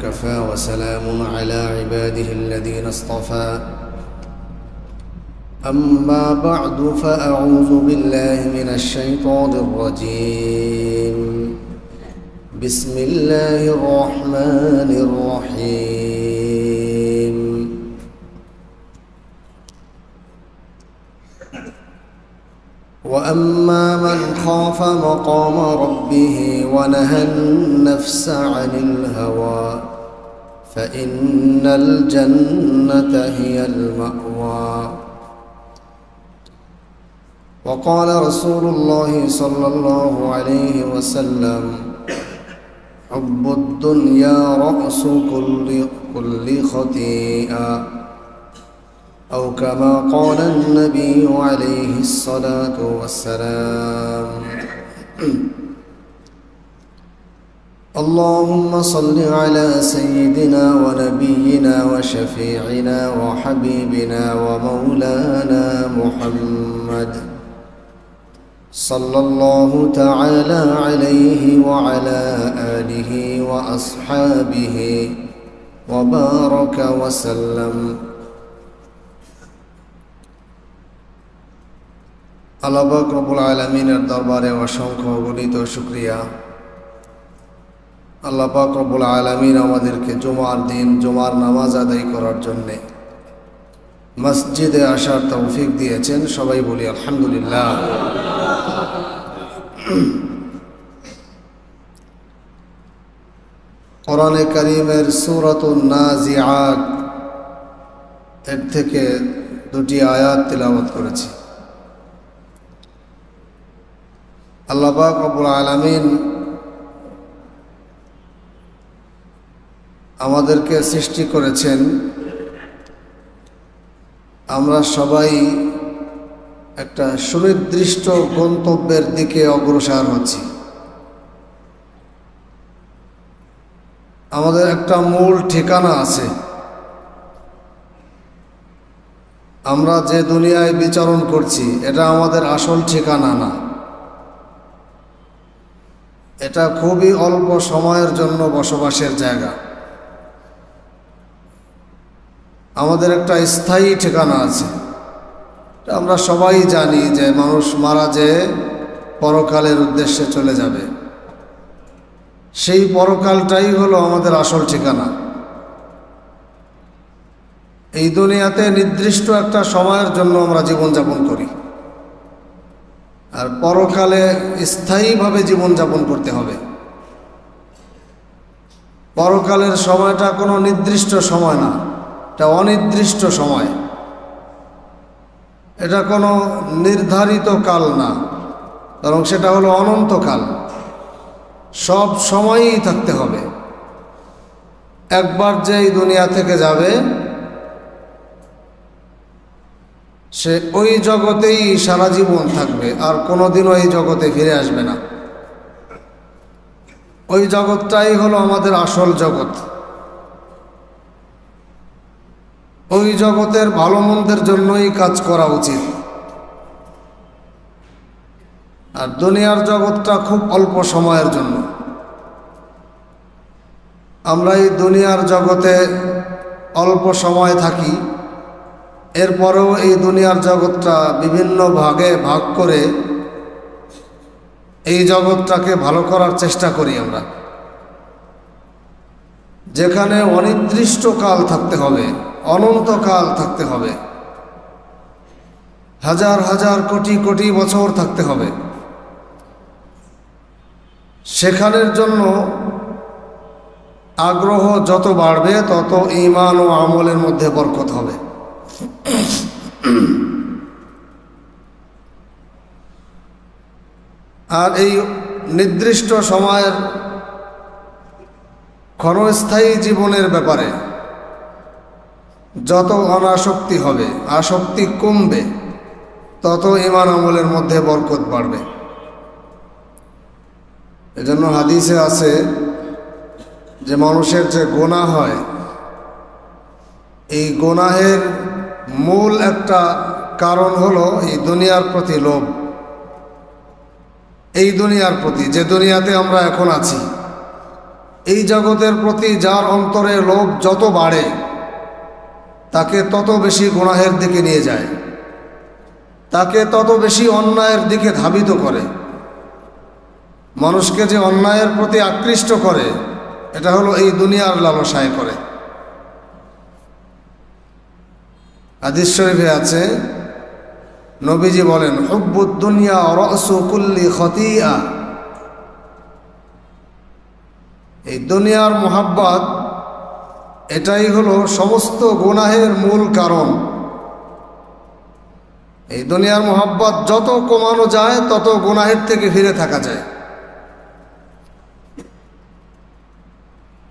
وكفى وسلام على عباده الذين اصطفى أما بعد فأعوذ بالله من الشيطان الرجيم بسم الله الرحمن الرحيم وأما من خاف مقام ربه ونهى النفس عن الهوى فإن الجنة هي المأوى وقال رسول الله صلى الله عليه وسلم حب الدنيا رأس كل خطيئة أو كما قال النبي عليه الصلاة والسلام اللهم صل على سيدنا ونبينا وشفيعنا وحبيبنا ومولانا محمد صلى الله تعالى عليه وعلى آله وأصحابه وبارك وسلم আল্লাহ পাক রব্বুল আলামিনের দরবারে অসংখ্য গণিত শুকরিয়া। আল্লাহ পাক রব্বুল আলামিন আমাদেরকে জুমার দিন জুমার নামাজ আদায় করার জন্যে মসজিদে আসার তৌফিক দিয়েছেন। সবাই বলি আলহামদুলিল্লাহ। কোরআনে কারীমের সূরাতুন নাজিআত এর থেকে দুটি আয়াত তিলাওয়াত করেছি। আল্লাহ পাক রব্বুল আলামিন আমাদেরকে সৃষ্টি করেছেন, আমরা সবাই একটা সুনির্দিষ্ট গন্তব্যের দিকে অগ্রসর হচ্ছি। আমাদের একটা মূল ঠিকানা আছে। আমরা যে দুনিয়ায় বিচরণ করছি এটা আমাদের আসল ঠিকানা না, এটা খুবই অল্প সময়ের জন্য বসবাসের জায়গা। আমাদের একটা স্থায়ী ঠিকানা আছে। আমরা সবাই জানি যে মানুষ মারা যেয়ে পরকালের উদ্দেশ্যে চলে যাবে। সেই পরকালটাই হলো আমাদের আসল ঠিকানা। এই দুনিয়াতে নির্দিষ্ট একটা সময়ের জন্য আমরা জীবনযাপন করি, আর পরকালে স্থায়ীভাবে জীবনযাপন করতে হবে। পরকালের সময়টা কোনো নির্দিষ্ট সময় না, এটা অনির্দিষ্ট সময়। এটা কোনো নির্ধারিত কাল না, বরং সেটা হলো অনন্তকাল। সব সময়ই থাকতে হবে। একবার যে এই দুনিয়া থেকে যাবে সে ওই জগতেই সারা জীবন থাকবে, আর কোনোদিনও এই জগতে ফিরে আসবে না। ওই জগৎটাই হলো আমাদের আসল জগৎ। ওই জগতের ভালো মন্দের জন্যই কাজ করা উচিত। আর দুনিয়ার জগৎটা খুব অল্প সময়ের জন্য। আমরা এই দুনিয়ার জগতে অল্প সময় থাকি, এরপরেও এই দুনিয়ার জগৎটা বিভিন্ন ভাগে ভাগ করে এই জগৎটাকে ভালো করার চেষ্টা করি আমরা। যেখানে অনির্দিষ্টকাল থাকতে হবে, অনন্তকাল থাকতে হবে, হাজার হাজার কোটি কোটি বছর থাকতে হবে, সেখানের জন্য আগ্রহ যত বাড়বে তত ঈমান ও আমলের মধ্যে বরকত হবে। আর এই নির্দিষ্ট সময়ের ক্ষণস্থায়ী জীবনের ব্যাপারে যত অনাসক্তি হবে, আসক্তি কমবে, তত ঈমান আমলের মধ্যে বরকত বাড়বে। এজন্য হাদিসে আছে যে মানুষের যে গুনাহ হয়, এই গুনাহের মূল একটা কারণ হলো এই দুনিয়ার প্রতি লোভ। এই দুনিয়ার প্রতি, যে দুনিয়াতে আমরা এখন আছি, এই জগতের প্রতি যার অন্তরে লোভ যত বাড়ে তাকে তত বেশি গুনাহের দিকে নিয়ে যায়, তাকে তত বেশি অন্যায়ের দিকে ধাবিত করে। মানুষকে যে অন্যায়ের প্রতি আকৃষ্ট করে এটা হলো এই দুনিয়ার লালসায় করে। হাদিস শরীফে আছে, নবীজি বলেন, হুব্বুদ দুনিয়া রাসু কুল্লি খতিয়া। এই দুনিয়ার মোহাব্বত এটাই হলো সমস্ত গুনাহের মূল কারণ। এই দুনিয়ার মোহাব্বত যত কমানো যায় তত গুনাহের থেকে ফিরে থাকা যায়।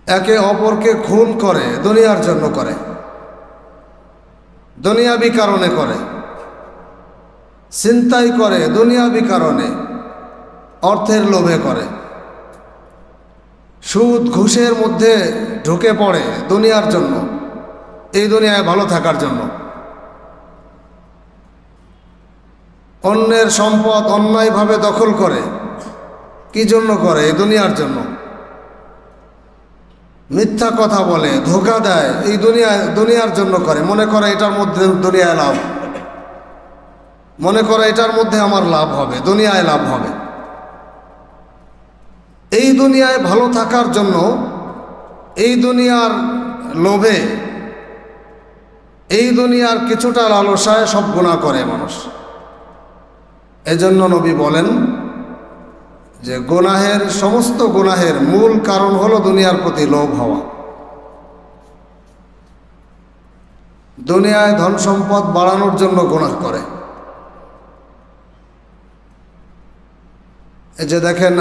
একে অপরকে খুন করে দুনিয়ার জন্য করে, দুনিয়াবি কারণে করে, ছিনতাই করে দুনিয়াবি কারণে, অর্থের লোভে করে, সুদ ঘুষের মধ্যে ঢুকে পড়ে দুনিয়ার জন্য, এই দুনিয়ায় ভালো থাকার জন্য। অন্যের সম্পদ অন্যায়ভাবে দখল করে, কি জন্য করে? এই দুনিয়ার জন্য। মিথ্যা কথা বলে, ধোঁকা দেয়, এই দুনিয়ার জন্য করে। মনে করে এটার মধ্যে দুনিয়ায় লাভ, মনে করে এটার মধ্যে আমার লাভ হবে, দুনিয়ায় লাভ হবে। এই দুনিয়ায় ভালো থাকার জন্য, এই দুনিয়ার লোভে, এই দুনিয়ার কিছুটা লালসায় সব গুনাহ করে মানুষ। এজন্য নবী বলেন যে গুনাহের, সমস্ত গুনাহের মূল কারণ হলো দুনিয়ার প্রতি লোভ হওয়া। দুনিয়ায় ধন সম্পদ বাড়ানোর জন্য গুনাহ করে। এই যে দেখেন,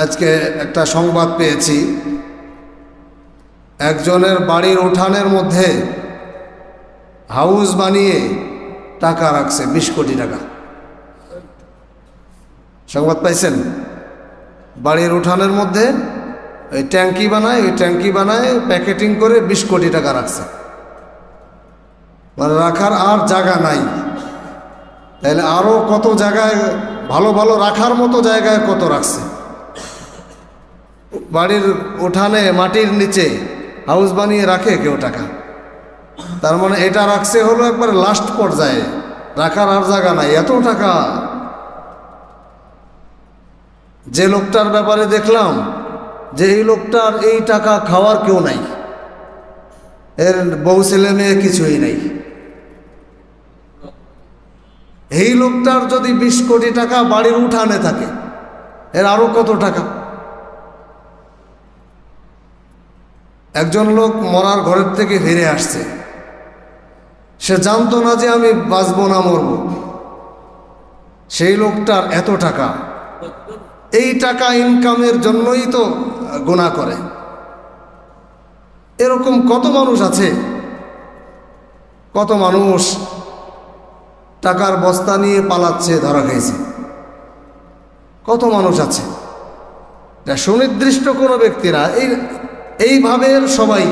আজকে একটা সংবাদ পেয়েছি, একজনের বাড়ির উঠানের মধ্যে হাউস বানিয়ে টাকা রাখছে, 20 কোটি টাকা। সংবাদ পাইছেন? বাড়ির উঠানের মধ্যে ওই ট্যাঙ্কি বানায়, ওই ট্যাঙ্কি বানায় প্যাকেটিং করে 20 কোটি টাকা রাখছে। মানে রাখার আর জায়গা নাই। তাহলে আরো কত জায়গায় ভালো ভালো রাখার মতো জায়গায় কত রাখছে। বাড়ির উঠানে মাটির নিচে হাউস বানিয়ে রাখে কেউ টাকা। তার মানে এটা রাখছে হলো একবার লাস্ট পর্যায়ে, রাখার আর জায়গা নাই, এত টাকা। যে লোকটার ব্যাপারে দেখলাম যে এই লোকটার এই টাকা খাওয়ার কেউ নাই, এর বউ ছেলে মেয়ে কিছুই নাই। এই লোকটার যদি 20 কোটি টাকা বাড়ির উঠানে থাকে, এর আরো কত টাকা। একজন লোক মরার ঘরের থেকে ফিরে আসছে, সে জানতো না যে আমি বাঁচবো না মরব। সেই লোকটার এত টাকা, এই টাকা ইনকামের জন্যই তো গুনাহ করে। এরকম কত মানুষ আছে, কত মানুষ টাকার বস্তা নিয়ে পালাচ্ছে, ধরা খাইছে। কত মানুষ আছে, সুনির্দিষ্ট কোনো ব্যক্তিরা, এইভাবে সবাই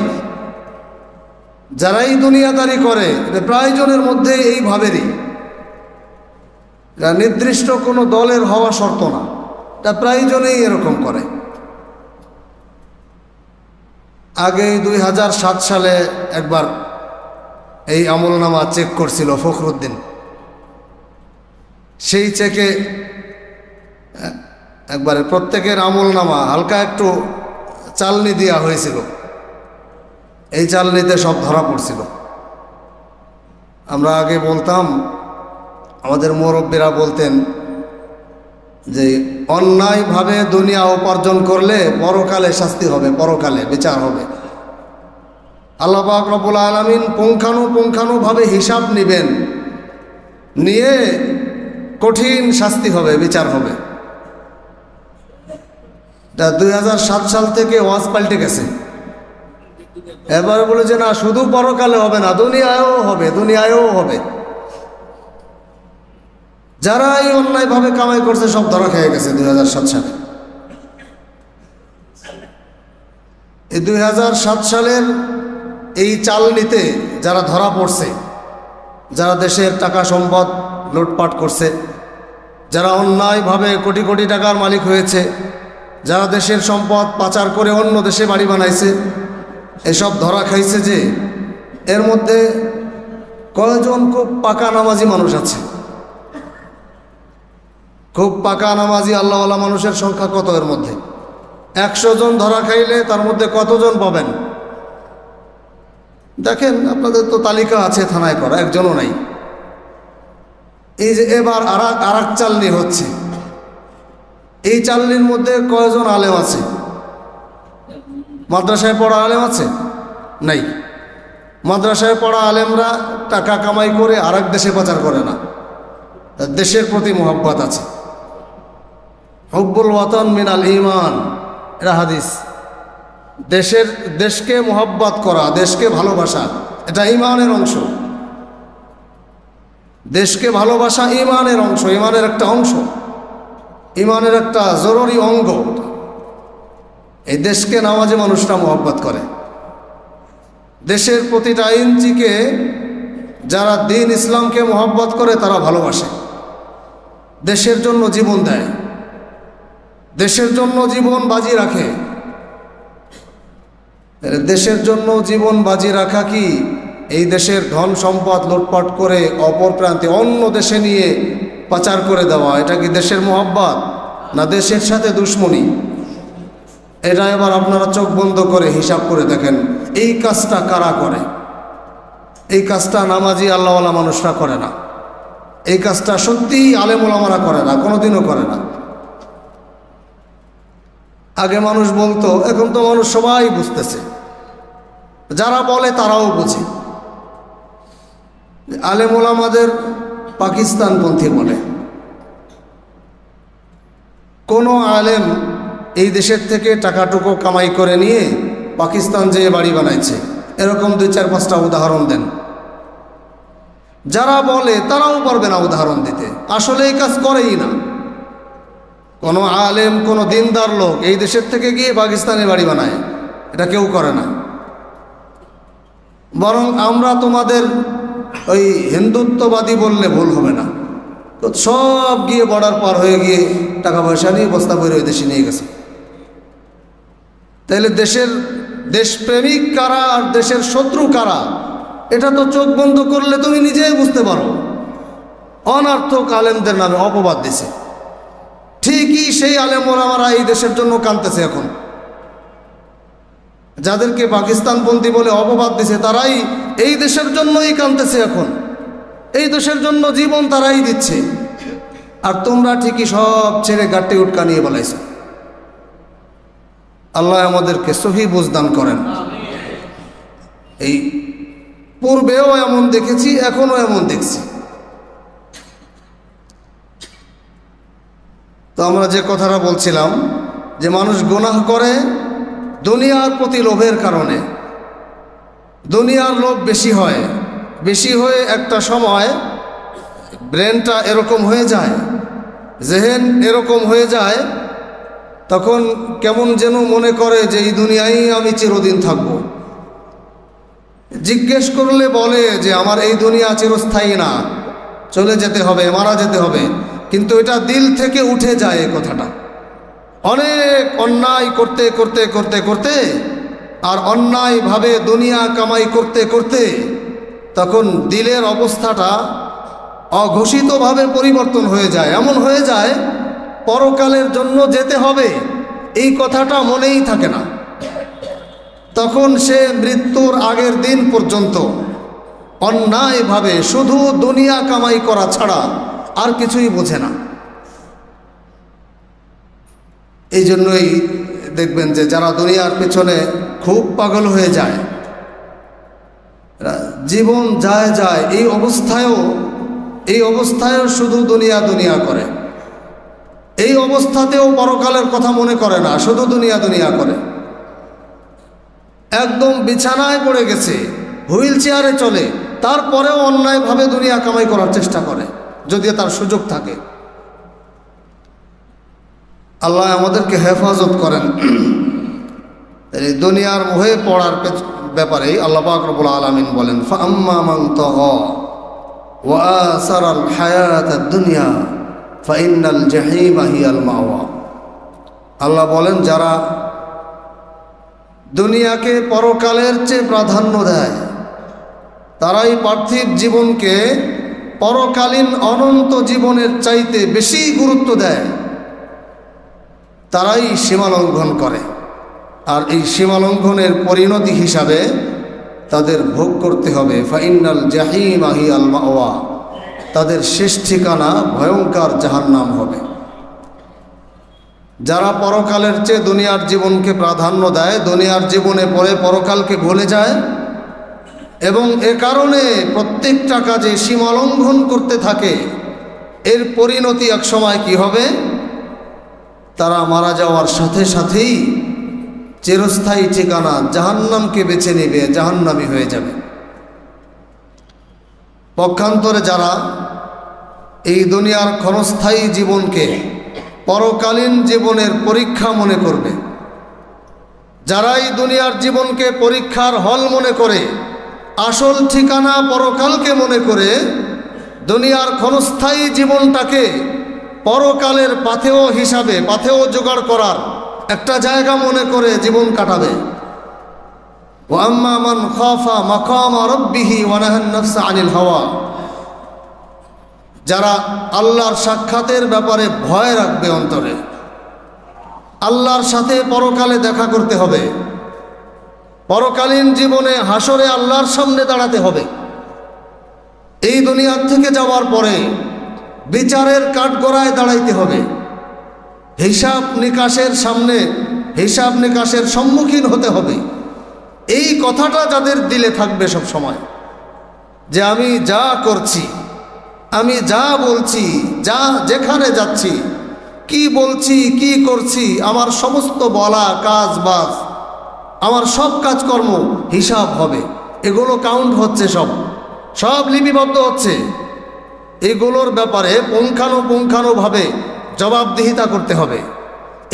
যারাই দুনিয়াদারি করে প্রায় জনের মধ্যে এইভাবেরই, নির্দিষ্ট কোনো দলের হওয়া শর্ত না, তা প্রায় জনেই এরকম করে। আগে 2007 সালে একবার এই আমলনামা চেক করছিল ফখরুদ্দিন। সেই চেকে একবারে প্রত্যেকের আমলনামা হালকা একটু চালনি দেওয়া হয়েছিল। এই চালনিতে সব ধরা পড়ছিল। আমরা আগে বলতাম, আমাদের মুরব্বীরা বলতেন যে অন্যায়ভাবে দুনিয়া উপার্জন করলে পরকালে শাস্তি হবে, পরকালে বিচার হবে। আল্লাহ পাক রব্বুল আলামিন পুঙ্খানুপুঙ্খানুভাবে হিসাব নেবেন, নিয়ে কঠিন শাস্তি হবে, বিচার হবে। 2007 সাল থেকে ওয়াজ পাল্টে গেছে। এবারে বলেছে না, শুধু পরকালে হবে না, দুনিয়ায়ও হবে, দুনিয়ায়ও হবে। যারা এই অন্যায়ভাবে কামাই করছে সব ধরা খেয়ে গেছে 2007 সালে। এই 2007 সালের এই চালনিতে যারা ধরা পড়ছে, যারা দেশের টাকা সম্পদ লুটপাট করছে, যারা অন্যায়ভাবে কোটি কোটি টাকার মালিক হয়েছে, যারা দেশের সম্পদ পাচার করে অন্য দেশে বাড়ি বানাইছে, এসব ধরা খাইছে যে এর মধ্যে কয়জন খুব পাকা নামাজি মানুষ আছে? খুব পাকা নামাজি আল্লাহওয়ালা মানুষের সংখ্যা কত এর মধ্যে? 100 জন ধরা খাইলে তার মধ্যে কতজন পাবেন? দেখেন, আপনাদের তো তালিকা আছে থানায় করা, একজনও নাই। এই যে এবার আর এক চালনি হচ্ছে, এই চালনির মধ্যে কয়জন আলেম আছে? মাদ্রাসায় পড়া আলেম আছে? নাই। মাদ্রাসায় পড়া আলেমরা টাকা কামাই করে আর এক দেশে পাচার করে না, দেশের প্রতি মোহাব্বত আছে। হুব্বুল ওয়াতান মিনাল ঈমান, এটা হাদিস। দেশকে মোহাব্বত করা, দেশকে ভালোবাসা, এটা ঈমানের অংশ। দেশকে ভালোবাসা ঈমানের অংশ, ঈমানের একটা অংশ, ঈমানের একটা জরুরি অঙ্গ। এই দেশকে নামাজি মানুষরা মোহাব্বত করে। দেশের প্রতিটা ইঞ্চিকে যারা দ্বীন ইসলামকে মোহাব্বত করে তারা ভালোবাসে, দেশের জন্য জীবন দেয়, দেশের জন্য জীবন বাজি রাখে। দেশের জন্য জীবন বাজি রাখা কি এই দেশের ধন সম্পদ লুটপাট করে অপর প্রান্তে অন্য দেশে নিয়ে পাচার করে দেওয়া? এটা কি দেশের মোহাব্বত না দেশের সাথে দুশ্মনী? এটা এবার আপনারা চোখ বন্ধ করে হিসাব করে দেখেন, এই কাজটা কারা করে? এই কাজটা নামাজি আল্লাহওয়ালা মানুষরা করে না, এই কাজটা সত্যিই আলেম ওলামারা করে না, কোনোদিনও করে না। আগে মানুষ বলতো, এখন তো মানুষ সবাই বুঝতেছে, যারা বলে তারাও বুঝে। আলেম ওলামাদের পাকিস্তানপন্থী বলে। কোনো আলেম এই দেশের থেকে টাকাটুকু কামাই করে নিয়ে পাকিস্তান যেয়ে বাড়ি বানাইছে, এরকম 2-4-5টা উদাহরণ দেন। যারা বলে তারাও পারবে না উদাহরণ দিতে, আসলে এই কাজ করেই না। কোনো আলেম, কোনো দিনদার লোক এই দেশের থেকে গিয়ে পাকিস্তানে বাড়ি বানায়, এটা কেউ করে না। বরং আমরা তোমাদের ওই হিন্দুত্ববাদী বললে ভুল হবে না, তো সব গিয়ে বর্ডার পার হয়ে গিয়ে টাকা পয়সা নিয়ে বস্তা বইরে ওই দেশে নিয়ে গেছে। তাহলে দেশপ্রেমিক কারা আর দেশের শত্রু কারা, এটা তো চোখ বন্ধ করলে তুমি নিজেই বুঝতে পারো। অনার্থক আলেমদের নামে অপবাদ দিছে। ঠিকই সেই আলেম ওলামারা এই দেশের জন্য কাঁদতেছে এখন। যাদেরকে পাকিস্তানপন্থী বলে অপবাদ দিছে তারাই এই দেশের জন্যই কাঁদতেছে এখন, এই দেশের জন্য জীবন তারাই দিচ্ছে। আর তোমরা ঠিকই সব ছেড়ে গাট্টি উটকা নিয়ে বলাইছো। আল্লাহ আমাদেরকে সহি বুঝদান করেন। এই পূর্বেও এমন দেখেছি, এখনো এমন দেখছি। তো আমরা যে কথাটা বলছিলাম যে মানুষ গুনাহ করে দুনিয়ার প্রতি লোভের কারণে। দুনিয়ার লোভ বেশি হয়, বেশি হয়ে একটা সময় ব্রেনটা এরকম হয়ে যায়, জেহেন এরকম হয়ে যায়, তখন কেমন যেন মনে করে যে এই দুনিয়ায় আমি চিরদিন থাকব। জিজ্ঞেস করলে বলে যে আমার এই দুনিয়া চিরস্থায়ী না, চলে যেতে হবে, মারা যেতে হবে। কিন্তু এটা দিল থেকে উঠে যায় এই কথাটা। অনেক অন্যায় করতে করতে করতে করতে আর অন্যায়ভাবে দুনিয়া কামাই করতে করতে তখন দিলের অবস্থাটা অঘোষিতভাবে পরিবর্তন হয়ে যায়। এমন হয়ে যায় পরকালের জন্য যেতে হবে এই কথাটা মনেই থাকে না। তখন সে মৃত্যুর আগের দিন পর্যন্ত অন্যায়ভাবে শুধু দুনিয়া কামাই করা ছাড়া আর কিছুই বোঝে না। এই জন্যই দেখবেন যে যারা দুনিয়ার পেছনে খুব পাগল হয়ে যায়, জীবন যায় যায় এই অবস্থায়ও শুধু দুনিয়া দুনিয়া করে। এই অবস্থাতেও পরকালের কথা মনে করে না, শুধু দুনিয়া দুনিয়া করে। একদম বিছানায় পড়ে গেছে, হুইল চেয়ারে চলে, তারপরেও অন্যায়ভাবে দুনিয়া কামাই করার চেষ্টা করে যদি তার সুযোগ থাকে। আল্লাহ আমাদেরকে হেফাজত করেন। এই দুনিয়ার মোহে পড়ার ব্যাপারে আল্লাহ পাক রব্বুল আলামিন বলেন, ফাআম্মা মান তাগা ওয়া আসারাল হায়াতাদ দুনিয়া ফাইন্নাল জাহিমা হিয়াল মাওয়া। আল্লাহ বলেন, যারা দুনিয়াকে পরকালের চেয়ে প্রাধান্য দেয়, তারাই পার্থিব জীবনকে পরকালীন অনন্ত জীবনের চাইতে বেশি গুরুত্ব দেয়, তারাই সীমালঙ্ঘন করে। আর এই সীমালঙ্ঘনের পরিণতি হিসাবে তাদের ভোগ করতে হবে ফাইনাল জাহিমা হিয়াল মাওয়া, তাদের শেষ ঠিকানা ভয়ঙ্কর জাহান্নাম হবে। যারা পরকালের চেয়ে দুনিয়ার জীবনকে প্রাধান্য দেয়, দুনিয়ার জীবনে পরে পরকালকে ভুলে যায় এবং এ কারণে প্রত্যেকটা কাজে সীমালঙ্ঘন করতে থাকে, এর পরিণতি এক সময় কি হবে? তারা মারা যাওয়ার সাথে সাথেই চিরস্থায়ী ঠিকানা জাহান্নামকে বেছে নেবে, জাহান্নামী হয়ে যাবে। পক্ষান্তরে যারা এই দুনিয়ার ক্ষণস্থায়ী জীবনকে পরকালীন জীবনের পরীক্ষা মনে করবে, যারা এই দুনিয়ার জীবনকে পরীক্ষার হল মনে করে, আসল ঠিকানা পরকালকে মনে করে, দুনিয়ার ক্ষণস্থায়ী জীবনটাকে পরকালের পাথেয় হিসাবে, পাথেয় জোগাড় করার একটা জায়গা মনে করে জীবন কাটাবে। ওয়া আম্মা মান খাফা মাকামা রাব্বিহি ওয়া নাহান নাফসা আনিল হাওয়া, যারা আল্লাহর সাক্ষাতের ব্যাপারে ভয় রাখবে অন্তরে, আল্লাহর সাথে পরকালে দেখা করতে হবে, পরকালীন জীবনে হাসরে আল্লাহর সামনে দাঁড়াতে হবে, এই দুনিয়ার থেকে যাওয়ার পরে বিচারের কাঠগড়ায় দাঁড়াইতে হবে, হিসাব নিকাশের সামনে হিসাব নিকাশের সম্মুখীন হতে হবে। এই কথাটা যাদের দিলে থাকবে সব সময়, যে আমি যা করছি, আমি যা বলছি, যা যেখানে যাচ্ছি, কি বলছি, কি করছি, আমার সমস্ত বলা কাজ বাজ, আমার সব কাজকর্ম হিসাব হবে, এগুলো কাউন্ট হচ্ছে, সব লিপিবদ্ধ হচ্ছে। এগুলোর ব্যাপারে পুঙ্খানুপুঙ্খানুভাবে জবাবদিহিতা করতে হবে।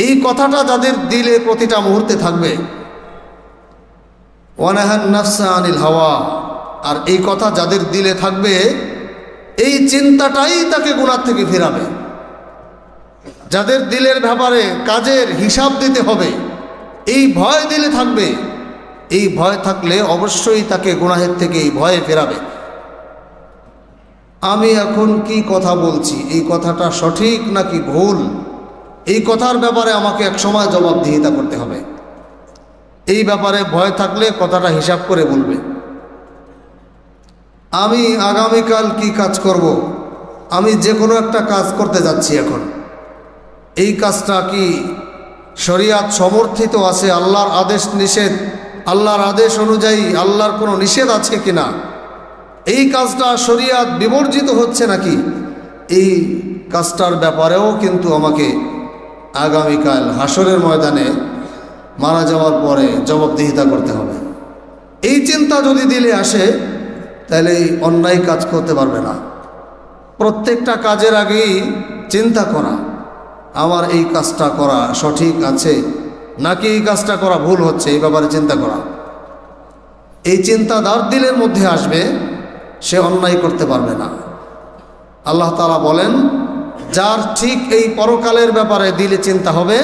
এই কথাটা যাদের দিলে প্রতিটা মুহূর্তে থাকবে, ওয়ানাহান নাফসা আনিল হাওয়া, আর এই কথা যাদের দিলে থাকবে, এই চিন্তাটাই তাকে গুনাহ থেকে ফেরাবে। যাদের দিলের ব্যাপারে কাজের হিসাব দিতে হবে, এই ভয় দিলে থাকবে, এই ভয় থাকলে অবশ্যই তাকে গুনাহের থেকে এই ভয়ে ফেরাবে। আমি এখন কি কথা বলছি, এই কথাটা সঠিক নাকি ভুল, এই কথার ব্যাপারে আমাকে এক সময় জবাবদিহিতা করতে হবে। এই ব্যাপারে ভয় থাকলে কথাটা হিসাব করে বলবে। আমি আগামীকাল কি কাজ করব, আমি যে কোনো একটা কাজ করতে যাচ্ছি এখন, এই কাজটা কি শরিয়াত সমর্থিত আছে, আল্লাহর আদেশ নিষেধ, আল্লাহর আদেশ অনুযায়ী আল্লাহর কোনো নিষেধ আছে কিনা, এই কাজটা শরিয়াত বিবর্জিত হচ্ছে নাকি, এই কাজটার ব্যাপারেও কিন্তু আমাকে আগামীকাল হাসরের ময়দানে মারা যাওয়ার পরে জবাবদিহিতা করতে হবে। এই চিন্তা যদি দিলে আসে, তাহলে এই অন্যায় কাজ করতে পারবে না। প্রত্যেকটা কাজের আগেই চিন্তা করা, আমার এই কাজটা করা সঠিক আছে নাকি এই কাজটা করা ভুল হচ্ছে, এই ব্যাপারে চিন্তা করা। এই চিন্তাধার দিলের মধ্যে আসবে, সে অন্যায় করতে পারবে না। আল্লাহ তাআলা বলেন, যার ঠিক এই পরকালের ব্যাপারে দিলে চিন্তা হবে,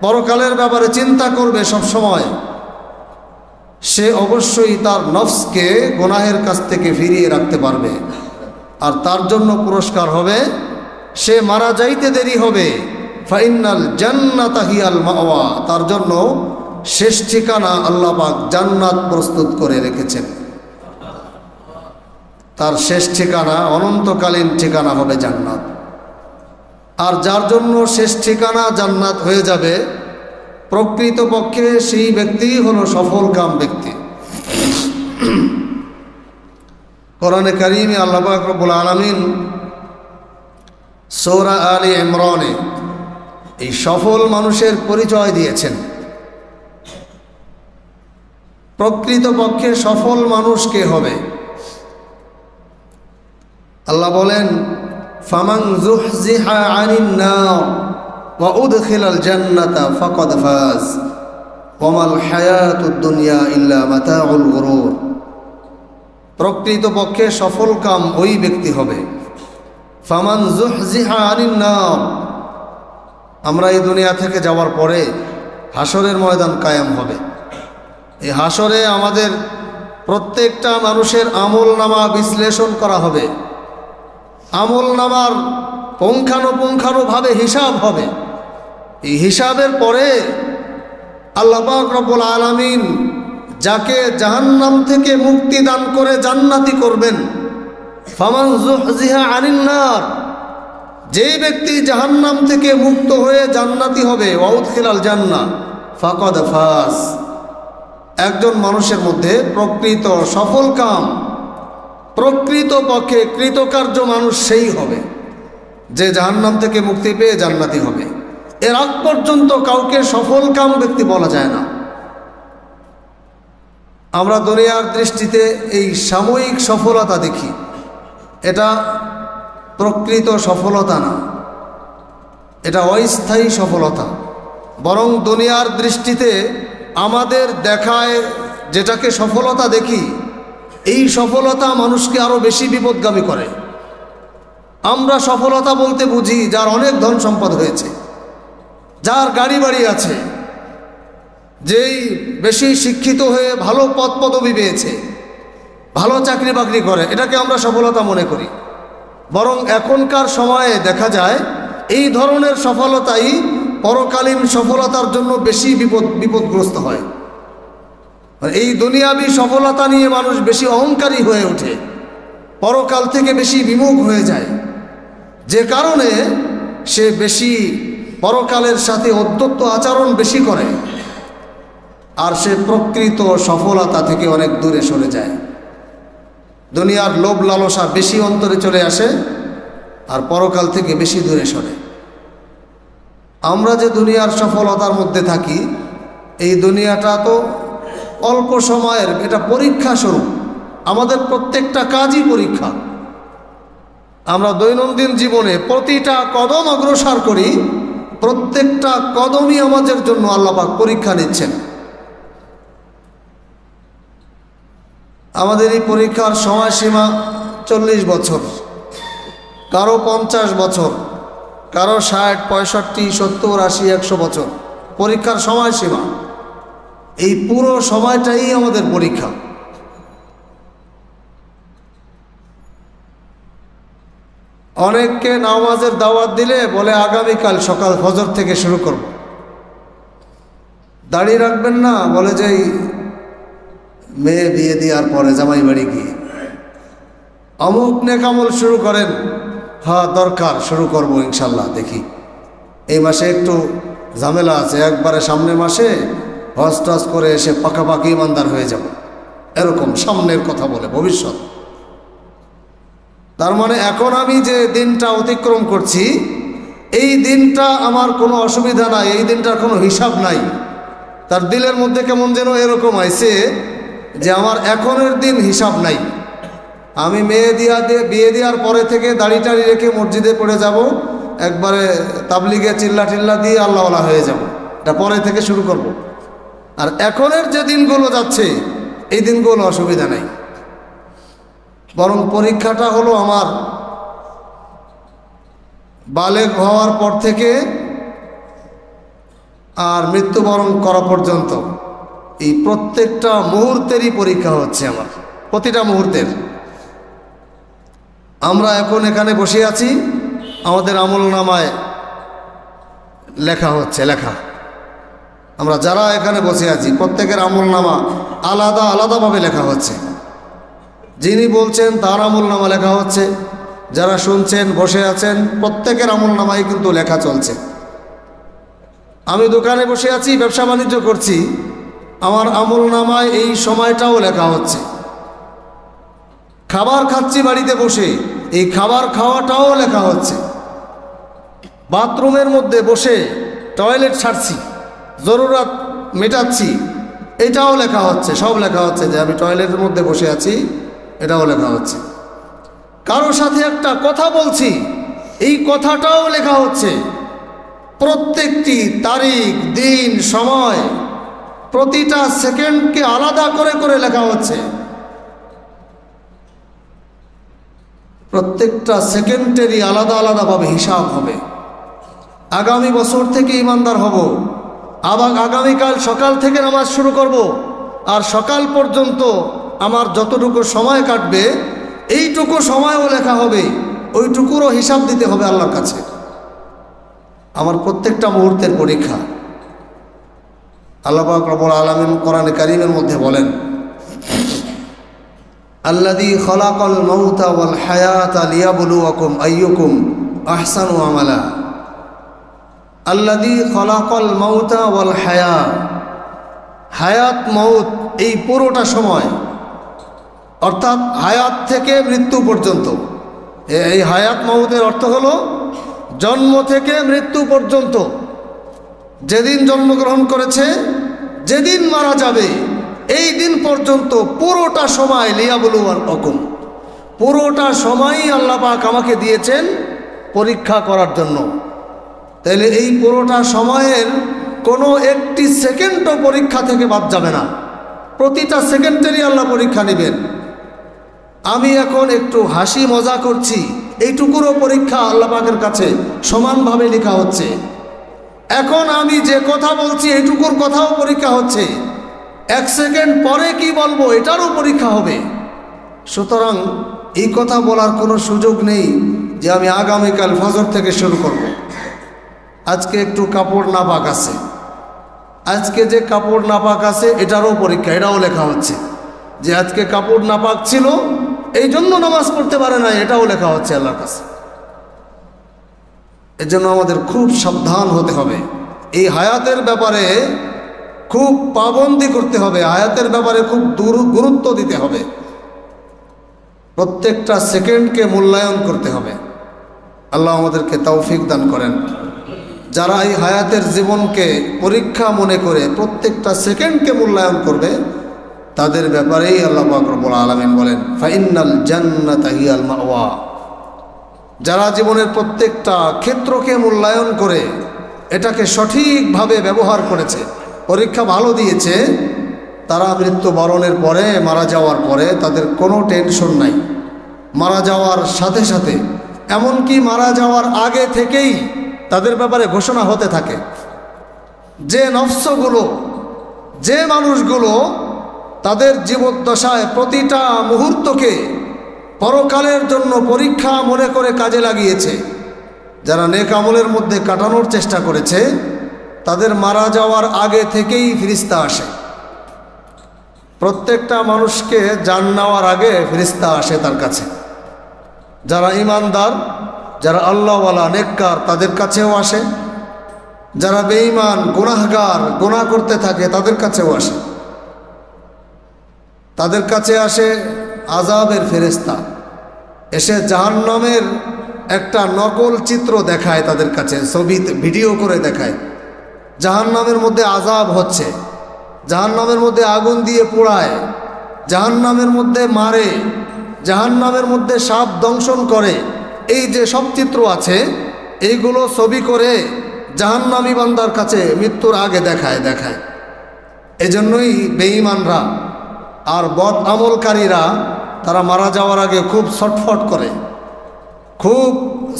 পরকালের ব্যাপারে চিন্তা করবে সব সময়, সে অবশ্যই তার নফসকে গুনাহের কাছ থেকে ফিরিয়ে রাখতে পারবে। আর তার জন্য পুরস্কার হবে, সে মারা যাইতে দেরি হবে, ফাইনাল জান্নাতা হিয়াল মাওয়া, তার জন্য শেষ ঠিকানা আল্লাহ পাক জান্নাত প্রস্তুত করে রেখেছেন। তার শেষ ঠিকানা, অনন্তকালীন ঠিকানা হবে জান্নাত। আর যার জন্য শেষ ঠিকানা জান্নাত হয়ে যাবে, প্রকৃতপক্ষে সেই ব্যক্তিই হলো সফল কাম ব্যক্তি। কোরআনে কারিমে আল্লাহ পাক রব্বুল আলামিন সূরা আলে ইমরানে এই সফল মানুষের পরিচয় দিয়েছেন। প্রকৃতপক্ষে সফল মানুষ কে হবে? আল্লাহ বলেন, ফামান যুহজিহা আনিন নার ওয়া উদখিলাল জান্নাতা ফাকাদ ফাজ ওয়া মাল হায়াতুদ দুনিয়া ইল্লা মাতাউল গুরুর। প্রকৃতপক্ষে সফল কাম ওই ব্যক্তি হবে, ফামান যুহজিহা আনিন নার, আমরা এই দুনিয়া থেকে যাওয়ার পরে হাসরের ময়দান কায়েম হবে। এই হাসরে আমাদের প্রত্যেকটা মানুষের আমলনামা বিশ্লেষণ করা হবে, আমলনামার পুঙ্খানুপুঙ্খানুভাবে হিসাব হবে। এই হিসাবের পরে আল্লাহ পাক রব্বুল আলামিন যাকে জাহান্নাম থেকে মুক্তি দান করে জান্নাতি করবেন, ফামান যুহজিহা আনিন নার, যেই ব্যক্তি জাহান্নাম থেকে মুক্ত হয়ে জান্নাতি হবে, ওয়াউদখিলাল জান্নাহ ফাকাদ ফাজ, একজন মানুষের মধ্যে প্রকৃত সফলকাম, প্রকৃত পক্ষে কৃতকার্য মানুষ সেই হবে যে জাহান্নাম থেকে মুক্তি পেয়ে জান্নাতি হবে। এর আগ পর্যন্ত কাউকে সফলকাম ব্যক্তি বলা যায় না। আমরা দুনিয়ার দৃষ্টিতে এই সাময়িক সফলতা দেখি, এটা প্রকৃত সফলতা না, এটা অস্থায়ী সফলতা। বরং দুনিয়ার দৃষ্টিতে আমাদের দেখায় যেটাকে সফলতা দেখি, এই সফলতা মানুষকে আরো বেশি বিপদগামী করে। আমরা সফলতা বলতে বুঝি যার অনেক ধন সম্পদ হয়েছে, যার গাড়ি বাড়ি আছে, যেই বেশি শিক্ষিত হয়ে ভালো পদ পদবি পেয়েছে, ভালো চাকরি বাকরি করে, এটাকে আমরা সফলতা মনে করি। বরং এখনকার সময়ে দেখা যায় এই ধরনের সফলতাই পরকালীন সফলতার জন্য বেশি বিপদগ্রস্ত হয়। এই দুনিয়াবি সফলতা নিয়ে মানুষ বেশি অহংকারী হয়ে ওঠে, পরকাল থেকে বেশি বিমুখ হয়ে যায়, যে কারণে সে বেশি পরকালের সাথে অদ্বৈত আচরণ বেশি করে, আর সে প্রকৃত সফলতা থেকে অনেক দূরে সরে যায়। দুনিয়ার লোভ লালসা বেশি অন্তরে চলে আসে, আর পরকাল থেকে বেশি দূরে সরে। আমরা যে দুনিয়ার সফলতার মধ্যে থাকি, এই দুনিয়াটা তো অল্প সময়ের, এটা পরীক্ষা স্বরূপ। আমাদের প্রত্যেকটা কাজই পরীক্ষা। আমরা দৈনন্দিন জীবনে প্রতিটা কদম অগ্রসর করি, প্রত্যেকটা কদমই আমাদের জন্য আল্লাহ পাক পরীক্ষা নিচ্ছেন। আমাদের এই পরীক্ষার সময়সীমা 40 বছর, কারো 50 বছর, কারো 60, 65, 70, 80, 100 বছর পরীক্ষার সময়সীমা। এই পুরো সময়টাই আমাদের পরীক্ষা। অনেককে নামাজের দাওয়াত দিলে বলে আগামীকাল সকাল ফজর থেকে শুরু করব। দাড়ি রাখবেন না, বলে যে মেয়ে বিয়ে দেওয়ার পরে জামাই বাড়ি গিয়ে অমুক নেকামল শুরু করেন। হ্যাঁ দরকার, শুরু করব ইনশাল্লাহ। দেখি এই মাসে একটু ঝামেলা আছে, একবারে সামনের মাসে হজ টজ করে এসে পাকাপাকি ইমানদার হয়ে যাব, এরকম সামনের কথা বলে ভবিষ্যৎ। তার মানে এখন আমি যে দিনটা অতিক্রম করছি, এই দিনটা আমার কোনো অসুবিধা নাই, এই দিনটার কোনো হিসাব নাই। তার দিলের মধ্যে কেমন যেন এরকম আইছে যে আমার এখনের দিন হিসাব নাই। আমি বিয়ে দেওয়ার পরে থেকে দাড়ি টাড়ি রেখে মসজিদে পড়ে যাব, একবারে তাবলিগে চিল্লা টিল্লা দিয়ে আল্লাহওয়ালা হয়ে যাব, এটা পরে থেকে শুরু করব। আর এখনের যে দিনগুলো যাচ্ছে, এই দিনগুলো অসুবিধা নাই। বরং পরীক্ষাটা হলো আমার বালেগ হওয়ার পর থেকে আর মৃত্যুবরণ করা পর্যন্ত এই প্রত্যেকটা মুহূর্তেরই পরীক্ষা হচ্ছে আমার, প্রতিটা মুহূর্তের। আমরা এখন এখানে বসে আছি, আমাদের আমলনামায় লেখা হচ্ছে, লেখা। আমরা যারা এখানে বসে আছি প্রত্যেকের আমলনামা আলাদা আলাদাভাবে লেখা হচ্ছে। যিনি বলছেন তার আমলনামা লেখা হচ্ছে, যারা শুনছেন বসে আছেন প্রত্যেকের আমলনামাই কিন্তু লেখা চলছে। আমি দোকানে বসে আছি, ব্যবসা বাণিজ্য করছি, আমার আমলনামায় এই সময়টাও লেখা হচ্ছে। খাবার খাচ্ছি বাড়িতে বসে, এই খাবার খাওয়াটাও লেখা হচ্ছে। বাথরুমের মধ্যে বসে টয়লেট ছাড়ছি, জরুরত মেটাচ্ছি, এটাও লেখা হচ্ছে। সব লেখা হচ্ছে যে আমি টয়লেটের মধ্যে বসে আছি, এটাও লেখা হচ্ছে। কারোর সাথে একটা কথা বলছি, এই কথাটাও লেখা হচ্ছে। প্রত্যেকটি তারিখ, দিন, সময়, প্রতিটা সেকেন্ডকে আলাদা করে করে লেখা হচ্ছে। প্রত্যেকটা সেকেন্ডেরই আলাদা আলাদাভাবে হিসাব হবে। আগামী বছর থেকে ইমানদার হব, আবার আগামীকাল সকাল থেকে নামাজ শুরু করব, আর সকাল পর্যন্ত আমার যতটুকু সময় কাটবে এইটুকু সময়ও লেখা হবে, ওইটুকুরও হিসাব দিতে হবে আল্লাহর কাছে। আমার প্রত্যেকটা মুহূর্তের পরীক্ষা। আল্লাহ পাক রব্বুল আলামিন কোরআনে কারীমের মধ্যে বলেন, আল্লাযী খালাকাল মাউতা ওয়াল হায়াতা লিয়াবলুয়াকুম আইয়ুকুম আহসানু আমালা। আল্লাযী খালাকাল মাউতা ওয়াল হায়াত, হায়াত মউত এই পুরোটা সময়, অর্থাৎ হায়াত থেকে মৃত্যু পর্যন্ত। এই হায়াত মউতের অর্থ হলো জন্ম থেকে মৃত্যু পর্যন্ত, যেদিন জন্মগ্রহণ করেছে যেদিন মারা যাবে এই দিন পর্যন্ত পুরোটা সময় লিয়াবলুয়াকুম, পুরোটা সময়ই আল্লাহ পাক আমাকে দিয়েছেন পরীক্ষা করার জন্য। তাহলে এই পুরোটা সময়ের কোনো একটি সেকেন্ডও পরীক্ষা থেকে বাদ যাবে না, প্রতিটা সেকেন্ডেরই আল্লাহ পরীক্ষা নেবেন। আমি এখন একটু হাসি মজা করছি, এইটুকুরও পরীক্ষা আল্লাহ পাকের কাছে সমানভাবে লেখা হচ্ছে। এখন আমি যে কথা বলছি এইটুকুর কথাও পরীক্ষা হচ্ছে, এক সেকেন্ড পরে কি বলবো এটারও পরীক্ষা হবে। সুতরাং এই কথা বলার কোনো সুযোগ নেই যে আমি আগামীকাল ফজর থেকে শুরু করব। আজকে একটু কাপড় নাপাক আছে, আজকে যে কাপড় নাপাক আছে এটারও পরীক্ষা, এটাও লেখা হচ্ছে যে আজকে কাপড় নাপাক ছিল এই জন্য নামাজ পড়তে পারে না, এটাও লেখা হচ্ছে আল্লাহর কাছে। এর জন্য আমাদের খুব সাবধান হতে হবে, এই হায়াতের ব্যাপারে খুব পাবন্দি করতে হবে, হায়াতের ব্যাপারে খুব গুরুত্ব দিতে হবে, প্রত্যেকটা সেকেন্ডকে মূল্যায়ন করতে হবে। আল্লাহ আমাদেরকে তৌফিক দান করেন। যারা এই হায়াতের জীবনকে পরীক্ষা মনে করে প্রত্যেকটা সেকেন্ডকে মূল্যায়ন করবে তাদের ব্যাপারেই আল্লাহ পাক রব্বুল আলামিন বলেন, ফাইন্নাল জান্নাতা হিয়াল মাওয়া। যারা জীবনের প্রত্যেকটা ক্ষেত্রকে মূল্যায়ন করে এটাকে সঠিকভাবে ব্যবহার করেছে, পরীক্ষা ভালো দিয়েছে, তারা মৃত্যুবরণের পরে, মারা যাওয়ার পরে তাদের কোনো টেনশন নাই। মারা যাওয়ার সাথে সাথে, এমনকি মারা যাওয়ার আগে থেকেই তাদের ব্যাপারে ঘোষণা হতে থাকে যে নফসগুলো, যে মানুষগুলো তাদের জীবদ্দশায় প্রতিটা মুহূর্তকে পরকালের জন্য পরীক্ষা মনে করে কাজে লাগিয়েছে, যারা নেক আমলের মধ্যে কাটানোর চেষ্টা করেছে, তাদের মারা যাওয়ার আগে থেকেই ফেরেশতা আসে। প্রত্যেকটা মানুষকে জান নেওয়ার আগে ফেরেশতা আসে তার কাছে। যারা ঈমানদার, যারা আল্লাহওয়ালা নেককার তাদের কাছেও আসে, যারা বেঈমান গুনাহগার গুনাহ করতে থাকে তাদের কাছেও আসে। তাদের কাছে আসে আযাবের ফেরেশতা, এসে জাহান্নামের একটা নকল চিত্র দেখায় তাদের কাছে, ছবি ভিডিও করে দেখায় জাহান্নামের মধ্যে আযাব হচ্ছে, জাহান্নামের মধ্যে আগুন দিয়ে পোড়ায়, জাহান্নামের মধ্যে মারে, জাহান্নামের মধ্যে সাপ দংশন করে। এই যে সব চিত্র আছে এইগুলো ছবি করে জাহান্নামী বান্দার কাছে মৃত্যুর আগে দেখায়। এজন্যই বেঈমানরা আর বদ আমলকারীরা তারা মারা যাওয়ার আগে খুব ছটফট করে, খুব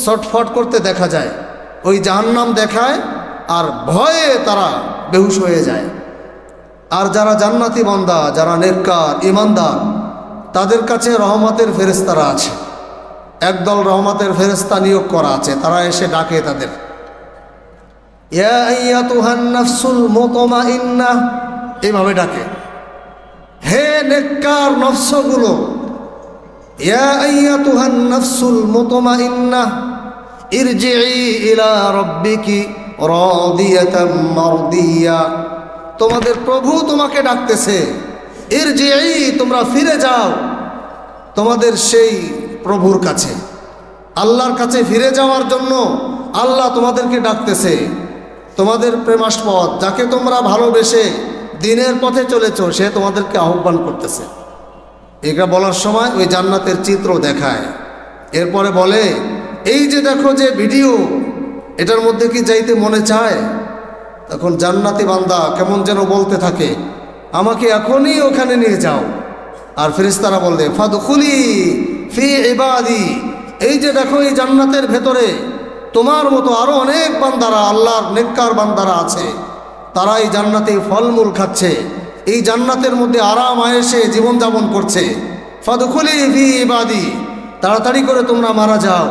ছটফট করতে দেখা যায়। ওই জাহান্নাম দেখায় আর ভয়ে তারা বেহুশ হয়ে যায়। আর যারা জান্নাতি বান্দা, যারা নেককার ঈমানদার, তাদের কাছে রহমতের ফেরেশতারা আছে, একদল রহমতের ফেরেশতা নিয়োগ করা আছে, তারা এসে ডাকে তাদের, ইয়া আইয়াতুহান নাফসুল মুতমাইন্নাহ, এইভাবে ডাকে, হে নেককার নফসগুলো, ইয়া আইয়াতুহান নাফসুল মুতমাইন্নাহ ইরজিই ইলা রাব্বিকি রাদিয়াতাম মারদিয়া। তোমাদের প্রভু তোমাকে ডাকতেছে, ইরজিই, তোমরা ফিরে যাও তোমাদের সেই প্রভুর কাছে, আল্লাহর কাছে ফিরে যাওয়ার জন্য আল্লাহ তোমাদেরকে ডাকতেছে। তোমাদের প্রেমাস্পদ, যাকে তোমরা ভালোবেসে দিনের পথে চলেছ, সে তোমাদেরকে আহ্বান করতেছে। এটা বলার সময় ওই জান্নাতের চিত্র দেখায়, এরপরে বলে, এই যে দেখো যে ভিডিও, এটার মধ্যে কি যাইতে মনে চায়? তখন জান্নাতি বান্দা কেমন যেন বলতে থাকে, আমাকে এখনই ওখানে নিয়ে যাও। আর ফেরেশতারা বললে, ফাদখুলি ফি ইবাদি, এই যে দেখো এই জান্নাতের ভেতরে তোমার মতো আরো অনেক বান্দারা, আল্লাহর নেককার বান্দারা আছে, তারা এই জান্নাতে ফলমূল খাচ্ছে, এই জান্নাতের মধ্যে আরাম আয়েশে জীবনযাপন করছে। ফাদখুলি ফি ইবাদি, তাড়াতাড়ি করে তোমরা মারা যাও,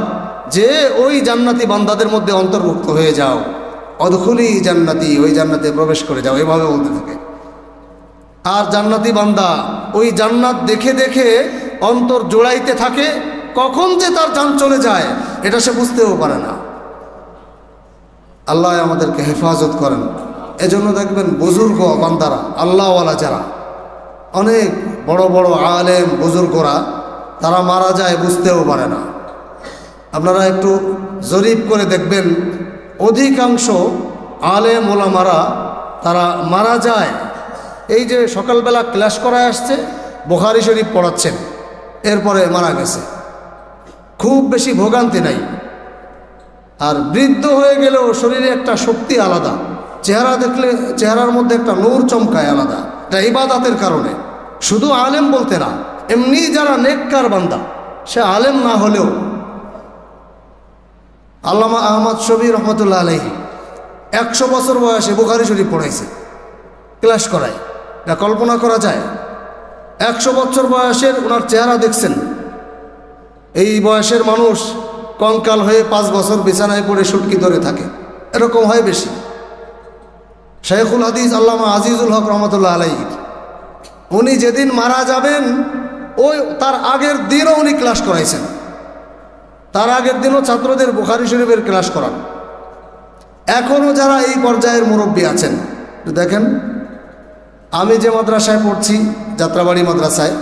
যে ওই জান্নাতি বান্দাদের মধ্যে অন্তর্ভুক্ত হয়ে যাও। অদখুলি জান্নাতি, ওই জান্নাতে প্রবেশ করে যাও, এভাবে বলতে থাকে। আর জান্নাতি বান্দা ওই জান্নাত দেখে দেখে অন্তর জোড়াইতে থাকে, কখন যে তার জান চলে যায় এটা সে বুঝতেও পারে না। আল্লাহ আমাদেরকে হেফাজত করেন। এজন্য দেখবেন বুজুর্গ বান্দারা, আল্লাহওয়ালা যারা, অনেক বড় বড় আলেম বুজুর্গরা, তারা মারা যায় বুঝতেও পারে না। আপনারা একটু জরিপ করে দেখবেন, অধিকাংশ আলেম ওলামারা তারা মারা যায়, এই যে সকালবেলা ক্লাস করায় আসছে, বুখারী শরীফ পড়াচ্ছেন, এরপরে মারা গেছে, খুব বেশি ভোগান্তি নাই। আর বৃদ্ধ হয়ে গেলেও শরীরে একটা শক্তি আলাদা, চেহারা দেখলে চেহারার মধ্যে একটা নূর চমকায় আলাদা। এটা ইবাদতের কারণে, শুধু আলেম বলতে না, এমনি যারা নেককার বান্দা, সে আলেম না হলেও। আল্লামা আহমদ শফী রহমতুল্লাহ আলাইহি 100 বছর বয়সে বুখারী শরীফ পড়াইছে, ক্লাস করায়। এটা কল্পনা করা যায়? 100 বছর বয়সের ওনার চেহারা দেখছেন। এই বয়সের মানুষ কঙ্কাল হয়ে 5 বছর বিছানায় পড়ে সুটকি ধরে থাকে, এরকম হয় বেশি। শেখুল হাদিস আল্লামা আজিজুল হক রহমতুল্লাহ আলাইহি, উনি যেদিন মারা যাবেন ওই তার আগের দিনও উনি ক্লাস করাইছেন, তার আগের দিনও ছাত্রদের বুখারী শরীফের ক্লাস করান। এখনও যারা এই পর্যায়ের মুরব্বী আছেন, দেখেন, আমি যে মাদ্রাসায় পড়ছি, যাত্রাবাড়ি মাদ্রাসায়,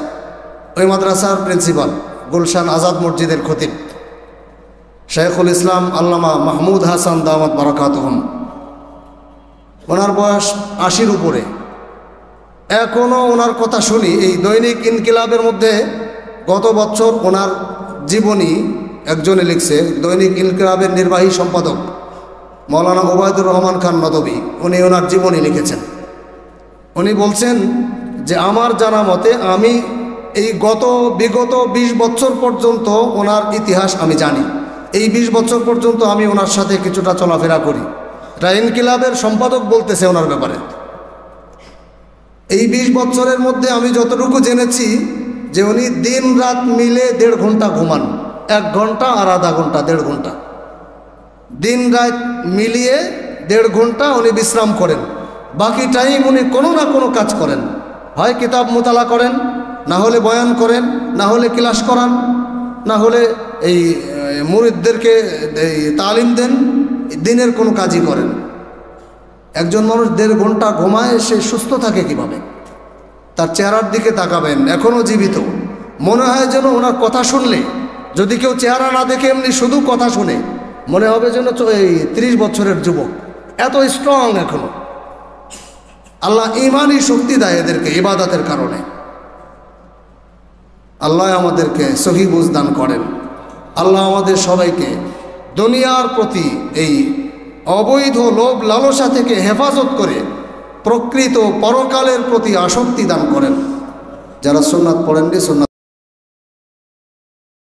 ওই মাদ্রাসার প্রিন্সিপাল গুলশান আজাদ মসজিদের খতিব শেখুল ইসলাম আল্লামা মাহমুদ হাসান দামাত বারাকাতুহুম, ওনার বয়স 80-র উপরে। এখনও ওনার কথা শুনি। এই দৈনিক ইনকিলাবের মধ্যে গত বছর ওনার জীবনী একজনে লিখছে, দৈনিক ইনকিলাবের নির্বাহী সম্পাদক মৌলানা ওবায়দুর রহমান খান নদভী, উনি ওনার জীবনী লিখেছেন। উনি বলছেন যে আমার জানা মতে আমি এই বিগত 20 বছর পর্যন্ত ওনার ইতিহাস আমি জানি। এই 20 বছর পর্যন্ত আমি ওনার সাথে কিছুটা চলাফেরা করি। এটা ইনকিলাবের সম্পাদক বলতেছে ওনার ব্যাপারে। এই 20 বছরের মধ্যে আমি যতটুকু জেনেছি যে উনি দিন রাত মিলে 1.5 ঘন্টা ঘুমান, 1 ঘন্টা আর আধা ঘন্টা, 1.5 ঘন্টা, দিন রাত মিলিয়ে 1.5 ঘন্টা উনি বিশ্রাম করেন। বাকি টাইম উনি কোনো না কোনো কাজ করেন, হয় কিতাব মোতালা করেন, না হলে বয়ান করেন, না হলে ক্লাস করান, না হলে এই মুরিদদেরকে তালিম দেন, দিনের কোনো কাজই করেন। একজন মানুষ 1.5 ঘন্টা ঘুমায়, সে সুস্থ থাকে কিভাবে? তার চেহারার দিকে তাকাবেন, এখনও জীবিত। মনে হয় যেন ওনার কথা শুনলে, যদি কেউ চেহারা না দেখে এমনি শুধু কথা শুনে, মনে হবে যেন 30 বছরের যুবক, এত স্ট্রং এখনো। আল্লাহ ইমানই শক্তি দেয় এদেরকে ইবাদতের কারণে। আল্লাহ আমাদেরকে সহি বুঝ দান করেন। আল্লাহ আমাদের সবাইকে দুনিয়ার প্রতি এই অবৈধ লোভ লালসা থেকে হেফাজত করে প্রকৃত পরকালের প্রতি আসক্তি দান করেন। যারা সুন্নাত পড়েননি, সুন্নাত